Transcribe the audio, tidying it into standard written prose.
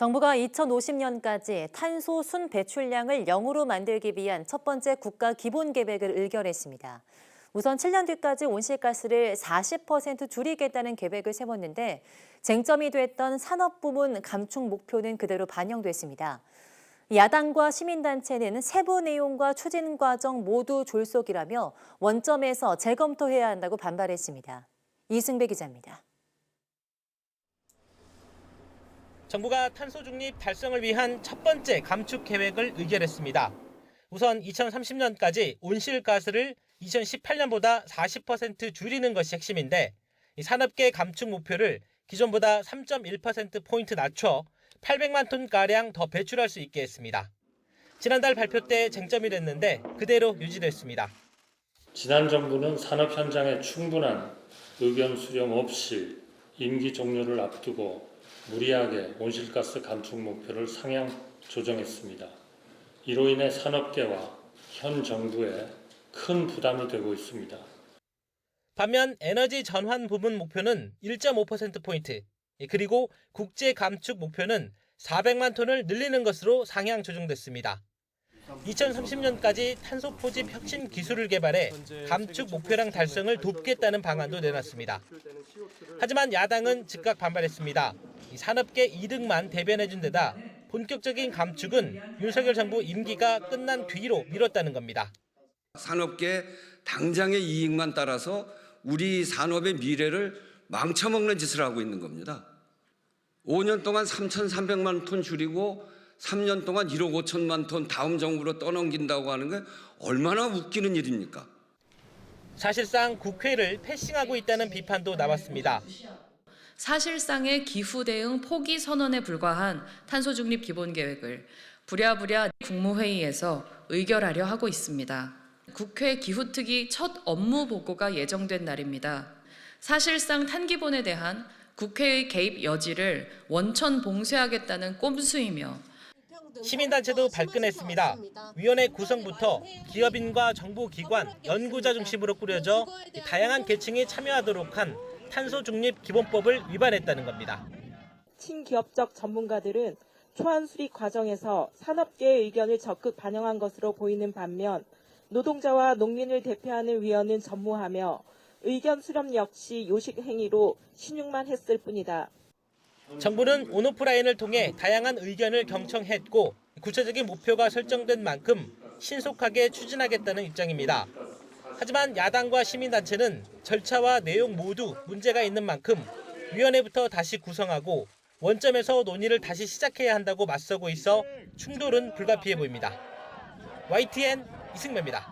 정부가 2050년까지 탄소 순 배출량을 0으로 만들기 위한 첫 번째 국가 기본 계획을 의결했습니다. 우선 7년 뒤까지 온실가스를 40% 줄이겠다는 계획을 세웠는데 쟁점이 됐던 산업 부문 감축 목표는 그대로 반영됐습니다. 야당과 시민단체는 세부 내용과 추진 과정 모두 졸속이라며 원점에서 재검토해야 한다고 반발했습니다. 이승배 기자입니다. 정부가 탄소 중립 달성을 위한 첫 번째 감축 계획을 의결했습니다. 우선 2030년까지 온실가스를 2018년보다 40% 줄이는 것이 핵심인데 산업계 감축 목표를 기존보다 3.1%포인트 낮춰 800만 톤가량 더 배출할 수 있게 했습니다. 지난달 발표 때 쟁점이 됐는데 그대로 유지됐습니다. 지난 정부는 산업 현장에 충분한 의견 수렴 없이 임기 종료를 앞두고 무리하게 온실가스 감축 목표를 상향 조정했습니다. 이로 인해 산업계와 현 정부에 큰 부담이 되고 있습니다. 반면 에너지 전환 부문 목표는 1.5%포인트, 그리고 국제 감축 목표는 400만 톤을 늘리는 것으로 상향 조정됐습니다. 2030년까지 탄소 포집 혁신 기술을 개발해 감축 목표량 달성을 돕겠다는 방안도 내놨습니다. 하지만 야당은 즉각 반발했습니다. 산업계 이득만 대변해준 데다 본격적인 감축은 윤석열 정부 임기가 끝난 뒤로 미뤘다는 겁니다. 산업계 당장의 이익만 따라서 우리 산업의 미래를 망쳐먹는 짓을 하고 있는 겁니다. 5년 동안 3,300만 톤 줄이고 3년 동안 1억 5천만 톤 다음 정부로 떠넘긴다고 하는 게 얼마나 웃기는 일입니까? 사실상 국회를 패싱하고 있다는 비판도 나왔습니다. 사실상의 기후 대응 포기 선언에 불과한 탄소 중립 기본 계획을 부랴부랴 국무회의에서 의결하려 하고 있습니다. 국회 기후특위 첫 업무 보고가 예정된 날입니다. 사실상 탄기본에 대한 국회의 개입 여지를 원천 봉쇄하겠다는 꼼수이며 시민단체도 발끈했습니다. 위원회 구성부터 기업인과 정부기관, 연구자 중심으로 꾸려져 다양한 계층이 참여하도록 한 탄소 중립 기본법을 위반했다는 겁니다. 친기업적 전문가들은 초안 수립 과정에서 산업계의 의견을 적극 반영한 것으로 보이는 반면 노동자와 농민을 대표하는 위원은 전무하며 의견 수렴 역시 요식 행위로 신용만 했을 뿐이다. 정부는 온오프라인을 통해 다양한 의견을 경청했고 구체적인 목표가 설정된 만큼 신속하게 추진하겠다는 입장입니다. 하지만 야당과 시민단체는 절차와 내용 모두 문제가 있는 만큼 위원회부터 다시 구성하고 원점에서 논의를 다시 시작해야 한다고 맞서고 있어 충돌은 불가피해 보입니다. YTN 이승배입니다.